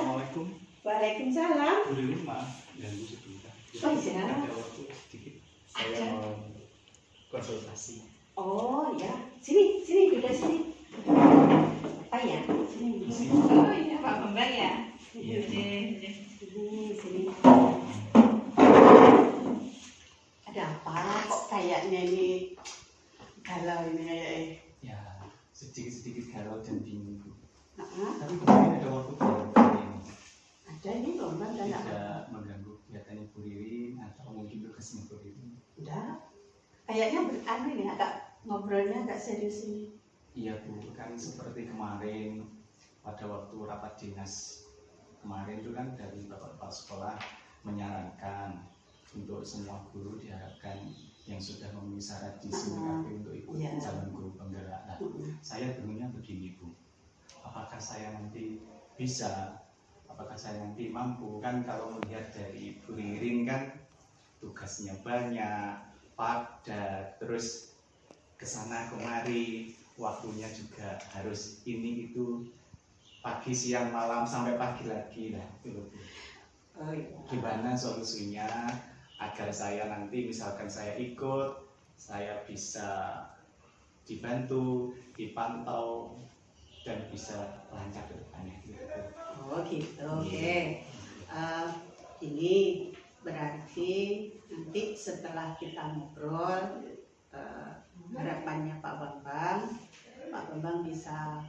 Assalamualaikum. Waalaikumsalam. Bu Ririn, maaf ganggu sebentar. Oh iya. Ada waktu sedikit. Saya mau konsultasi. Oh ya, sini duduk sini. Apa ya? Sini. Oh iya Pak Bambang ya. Iya. Sini. Ada apa? Kok kayaknya ini galau ini kayaknya. Ya, sedikit-sedikit galau dan bingung, Bu. Nah, Tapi kemarin ada waktu galau ini. ada ini lomba dan Tidak mengganggu kegiatannya Bu Ririn atau mungkin tugasnya Bu Ririn. udah. Kayaknya beranu ini agak ngobrolnya agak serius ini. Iya Bu, kan seperti kemarin pada waktu rapat dinas kemarin itu kan dari Bapak Kepala Sekolah menyarankan untuk semua guru diharapkan yang sudah memenuhi syarat di SIMKP untuk ikut Iya. calon guru penggerak. Nah, saya bingunnya begini Bu, apakah saya nanti bisa, apakah saya nanti mampu? Kan kalau melihat dari Bu Ririn kan tugasnya banyak, padat, terus kesana kemari, waktunya juga harus ini itu, pagi siang malam sampai pagi lagi lah itu loh, Bu. Oh iya. Gimana solusinya agar saya nanti misalkan saya ikut, saya bisa dibantu, dipantau dan bisa lancar ke depannya gitu. Oh gitu, oke. Ini berarti nanti setelah kita ngobrol, harapannya Pak Bambang bisa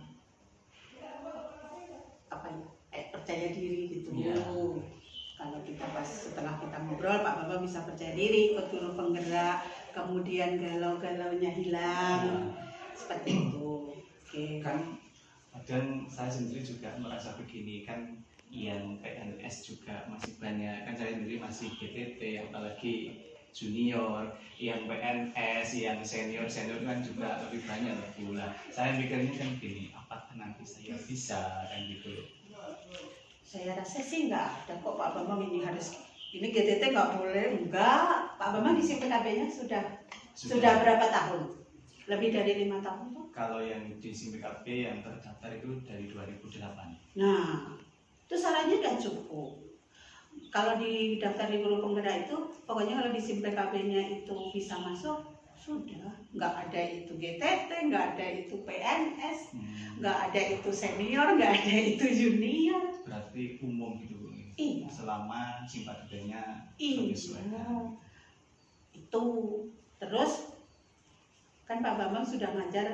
apa ya, percaya diri gitu. Iya. Kalau kita setelah kita ngobrol, Pak Bambang bisa percaya diri ikut guru penggerak, kemudian galau-galaunya hilang, seperti itu. Oke. Kan kadang saya sendiri juga merasa begini, kan yang PNS juga masih banyak, kan saya sendiri masih GTT, apalagi junior, yang PNS, yang senior kan juga lebih banyak loh Bu. Lah, saya mikirnya kan gini, apakah nanti saya bisa kan gitu loh. Saya rasa sih nggak ada kok Pak Bambang ini harus, ini GTT nggak boleh, enggak. Pak Bambang di PKB-nya sudah berapa tahun? Lebih dari 5 tahun kok. Kalau yang di SIMKP yang terdaftar itu dari 2008. Nah, itu syaratnya nggak cukup. Kalau di daftar di guru penggerak itu, pokoknya kalau di PKB-nya itu bisa masuk, sudah. Nggak ada itu GTT, nggak ada itu PNS, nggak ada itu senior, nggak ada itu junior. Berarti umum gitu Bu. Iya. Selama simpatisannya Iya, menyesuaikan. itu terus kan Pak Bambang sudah ngajar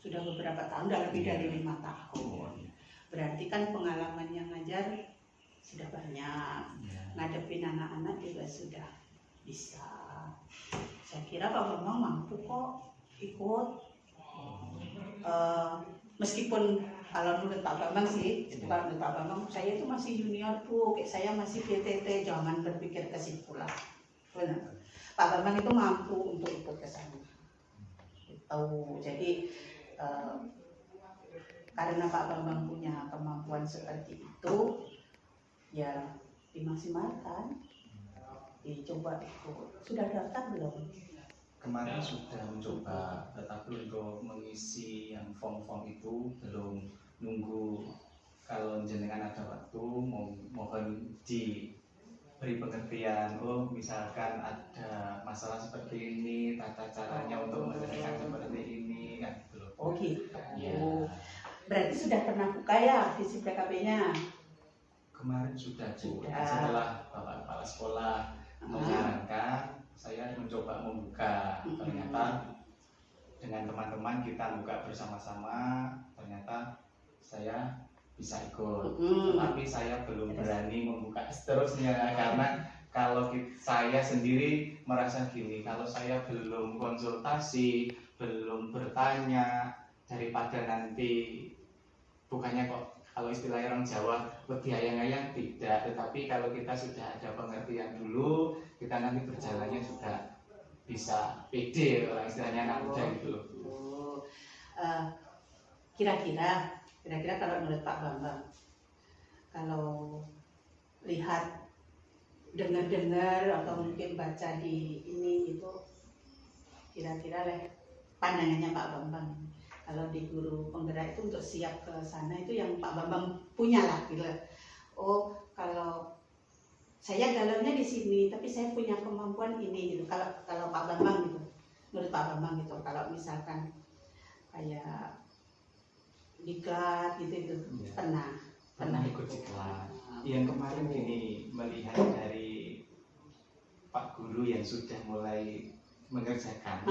sudah beberapa tahun, udah lebih dari 5 tahun. Oh, iya. Berarti kan pengalaman yang ngajar sudah banyak, Iya. ngadepin anak-anak juga sudah bisa. Saya kira Pak Bambang mampu kok ikut. Meskipun kalau menurut Pak Bambang sih, kalau menurut Pak Bambang saya itu masih junior Bu, kayak saya masih GTT, jangan berpikir ke situ lah. Benar. Pak Bambang itu mampu untuk ikut ke sana. Gitu. Jadi karena Pak Bambang punya kemampuan seperti itu, ya dimaksimalkan, dicoba ikut. Sudah daftar belum? Kemarin sudah mencoba, tetapi untuk mengisi yang form-form itu belum, nunggu kalau jenengan ada waktu mohon diberi pengertian. Oh misalkan ada masalah seperti ini, tata caranya untuk menyelesaikan seperti ini kan gitu loh. Oh gitu. Ya, Berarti sudah pernah buka ya di PKB-nya? kemarin sudah Bu. Sudah. Setelah Bapak Kepala Sekolah menyarankan, saya mencoba membuka. Ternyata dengan teman-teman kita buka bersama-sama, ternyata saya bisa ikut. Tetapi saya belum berani membuka seterusnya karena kalau saya sendiri merasa gini, kalau saya belum konsultasi, belum bertanya, daripada nanti bukannya kok kalau istilahnya orang Jawa lebih ayang-ayang, tidak, tetapi kalau kita sudah ada pengertian dulu, kita nanti berjalannya sudah bisa pede, orang istilahnya anak muda gitu loh. Kira-kira kalau menurut Pak Bambang, kalau lihat, dengar-dengar atau mungkin baca di ini itu, kira-kira pandangannya Pak Bambang, Kalau di guru penggerak itu untuk siap ke sana itu yang Pak Bambang punya lah gitu. Oh, kalau saya galaunya di sini, tapi saya punya kemampuan ini gitu. Kalau Pak Bambang gitu, menurut Pak Bambang gitu. Kalau misalkan kayak diklat gitu itu pernah ikut diklat. Yang kemarin gini, melihat dari Pak Guru yang sudah mulai mengerjakan,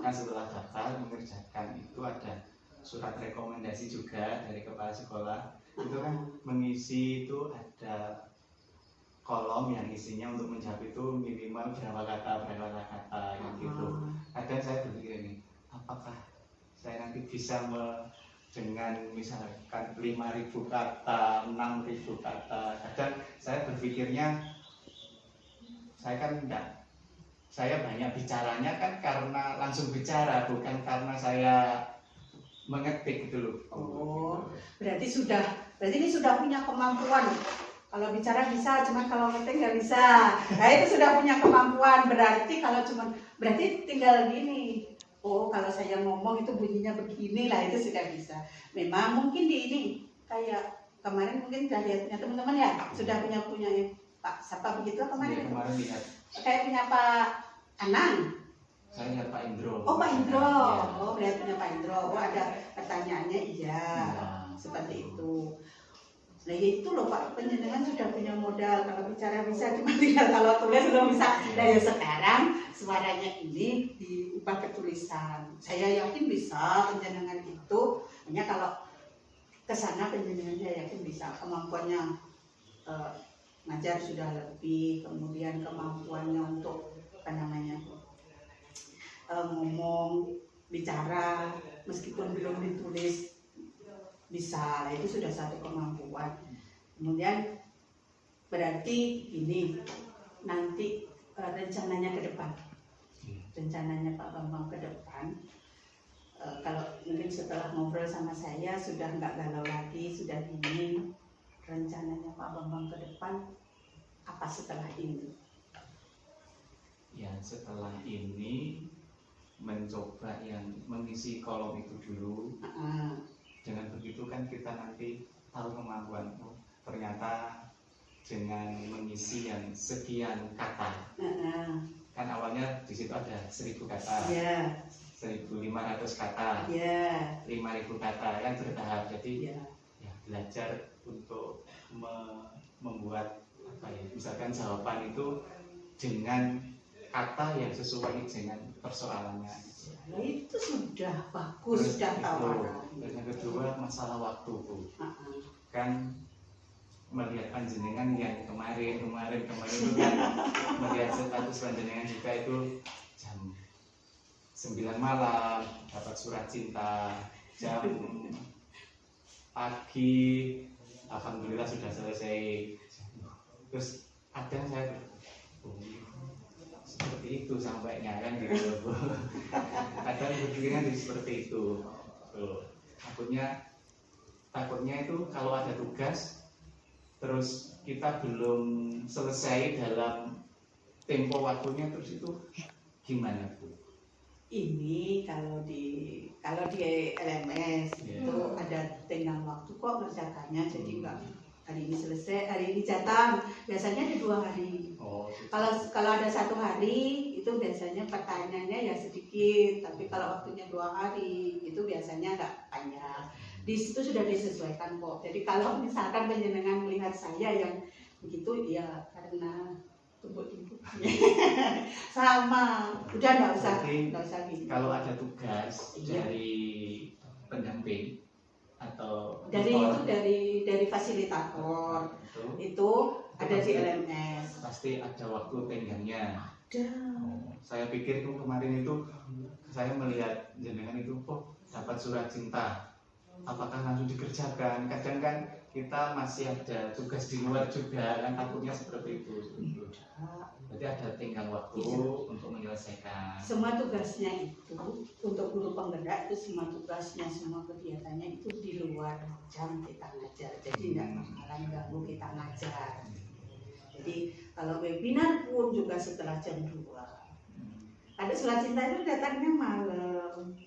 kan setelah daftar mengerjakan itu ada surat rekomendasi juga dari kepala sekolah. Itu kan mengisi itu ada kolom yang isinya untuk menjawab itu minimal berapa kata yang gitu. Kadang saya berpikir ini, apakah saya nanti bisa dengan misalkan 5.000 kata, 6.000 kata. Kadang saya berpikirnya, saya kan enggak, saya banyak bicaranya kan karena langsung bicara, bukan karena saya mengetik gitu loh. Oh, berarti ini sudah punya kemampuan. Kalau bicara bisa, cuman kalau ngetik nggak bisa. Nah itu sudah punya kemampuan. Berarti berarti tinggal gini. Oh, kalau saya ngomong itu bunyinya begini lah, itu sudah bisa. Memang mungkin di ini kayak kemarin mungkin sudah lihatnya teman-teman ya, sudah punya Pak siapa begitu kemarin? Ya, kemarin lihat. Kayak punya Pak Anang. Saya lihat Pak Indro. Oh Pak Indro. Ya. Oh lihat punya Pak Indro. Oh ada pertanyaannya iya. Seperti itu. Nah itu loh Pak, penjenengan sudah punya modal, kalau bicara bisa, cuma tinggal kalau tulis belum bisa. Nah ya sekarang suaranya ini diubah ke tulisan. Saya yakin bisa penjenengan itu, hanya kalau kesana penjenengannya yakin bisa. Kemampuannya ngajar sudah lebih, kemudian kemampuannya untuk ngomong, bicara, meskipun belum ditulis bisa, itu sudah satu kemampuan. Kemudian berarti ini nanti rencananya ke depan, rencananya Pak Bambang ke depan, kalau mungkin setelah ngobrol sama saya sudah nggak galau lagi, sudah ini rencananya Pak Bambang ke depan apa setelah ini? Ya setelah ini mencoba yang mengisi kolom itu dulu. Dengan begitu kan kita nanti tahu kemampuan. Oh, ternyata dengan mengisi yang sekian kata, kan awalnya di situ ada 1.000 kata, 1.500 kata, 5.000 kata, kan bertahap. Jadi ya belajar untuk membuat apa ya, misalkan jawaban itu dengan kata yang sesuai dengan persoalannya. Nah, itu sudah bagus, sudah tahu. Dan yang kedua masalah waktu Bu. Kan melihat panjenengan yang kemarin itu kan melihat status panjenengan juga itu jam 9 malam dapat surat cinta, jam pagi alhamdulillah sudah selesai. Terus kadang saya seperti itu sampainya kan gitu. Kadang berpikirnya seperti itu. Takutnya itu kalau ada tugas terus kita belum selesai dalam tempo waktunya, terus itu gimana Bu? Ini kalau di LMS itu ada tenggang waktu kok ngerjakannya, jadi enggak hari ini selesai, hari ini jatah, biasanya di 2 hari. Kalau ada 1 hari itu biasanya pertanyaannya ya sedikit, tapi kalau waktunya 2 hari itu biasanya enggak panjang. Di situ sudah disesuaikan kok. Jadi kalau misalkan penjenengan melihat saya yang begitu ya karena tubuh sama, udah nggak usah gitu. Kalau ada tugas dari pendamping atau dari fasilitator itu ada di LMS. Pasti ada waktu tenggangnya. Ada. Saya pikir tuh kemarin itu saya melihat jenengan itu kok dapat surat cinta. Apakah langsung dikerjakan? Kadang kan kita masih ada tugas di luar juga, kan takutnya seperti itu. Berarti ada tenggang waktu untuk menyelesaikan. Semua tugasnya itu untuk guru penggerak itu semua tugasnya, semua kegiatannya itu di luar jam kita ngajar. Jadi tidak bakalan ganggu kita ngajar. Jadi kalau webinar pun juga setelah jam 2. Ada surat cinta itu datangnya malam.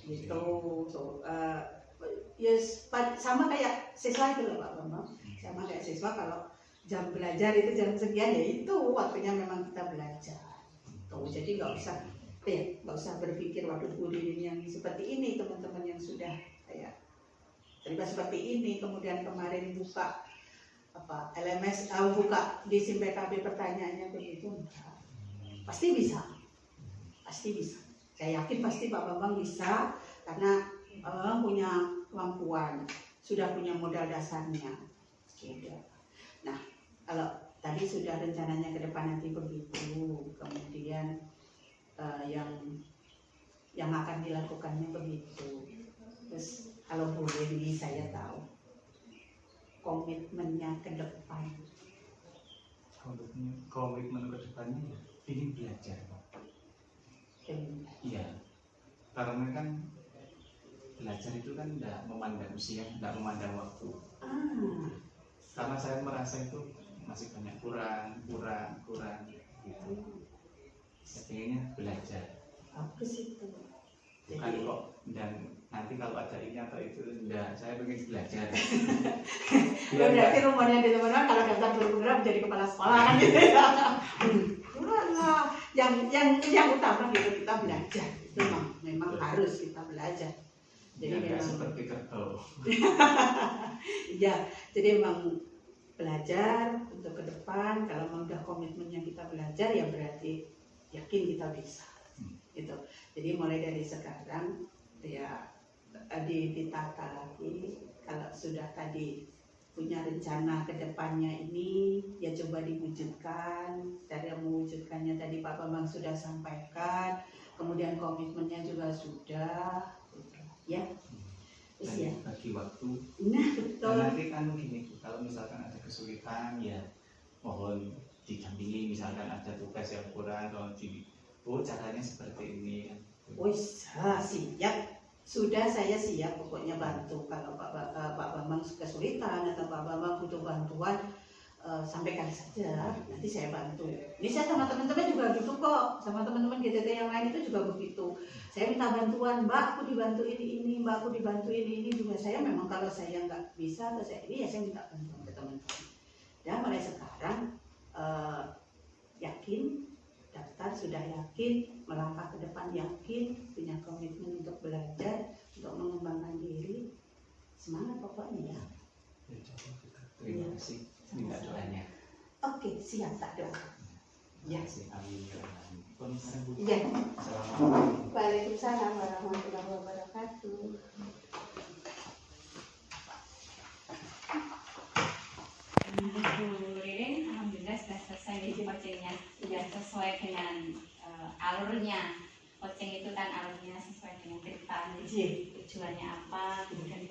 gitu. So, sama kayak siswa itu loh Pak Bambang, sama kayak siswa kalau jam belajar itu jam sekian ya itu waktunya memang kita belajar. Tuh, jadi nggak usah berpikir waduh Bu Dini yang seperti ini, teman-teman yang sudah kayak terlibat seperti ini, kemudian kemarin buka apa LMS, buka di SIM PKB pertanyaannya begitu, enggak. Pasti bisa. Saya yakin pasti Pak Bambang bisa karena Pak Bambang punya kemampuan, sudah punya modal dasarnya. Sudah. Nah, kalau tadi sudah rencananya ke depan nanti begitu, kemudian yang akan dilakukannya begitu. Terus kalau boleh ini saya tahu komitmennya ke depan. Komitmen ke depannya ingin belajar, Pak. Iya, karena kan belajar itu kan tidak memandang usia, tidak memandang waktu. Karena saya merasa itu masih banyak kurang gitu. Saya pengennya belajar. Bagus itu. Bukan kok dan nanti kalau ada ini atau itu, enggak, saya pengen belajar. Ya berarti rumahnya di teman-teman kalau daftar program jadi kepala sekolah kan gitu ya. Yang utama gitu kita belajar, itu memang harus kita belajar. Jadi ya, memang seperti kerbau. Iya, jadi memang belajar untuk ke depan. Kalau memang udah komitmennya kita belajar ya berarti yakin kita bisa. Gitu. Jadi mulai dari sekarang ya ditata lagi. Kalau sudah tadi punya rencana ke depannya ini ya coba diwujudkan. Cara mewujudkannya tadi Pak Bambang sudah sampaikan, kemudian komitmennya juga sudah ya. Terus ya bagi waktu. Nah, betul. Nah, nanti kan gini, kalau misalkan ada kesulitan ya mohon didampingi, misalkan ada tugas yang kurang atau caranya seperti ini. Wis, siap. Sudah, saya siap pokoknya bantu. Kalau Pak Bambang kesulitan atau Pak Bambang butuh bantuan, sampaikan saja, nanti saya bantu. Ini saya sama teman-teman juga gitu kok, sama teman-teman GTT yang lain itu juga begitu. Saya minta bantuan, Mbak aku dibantu ini, Mbak aku dibantu ini juga. Saya memang kalau saya nggak bisa atau saya ini ya saya minta bantuan ke teman-teman. Dan mulai sekarang yakin, daftar sudah yakin, melangkah ke depan yakin, punya komitmen untuk belajar, untuk mengembangkan diri. Semangat pokoknya ya. Terima kasih. Minta doanya. Oke, siap tak doa. Ya. Amin. Ya. Assalamualaikum. Waalaikumsalam warahmatullahi wabarakatuh. Bu Ririn, alhamdulillah sudah selesai nih coachingnya, sudah sesuai dengan alurnya. Coaching itu kan alurnya sesuai dengan cerita, tujuannya apa, kemudian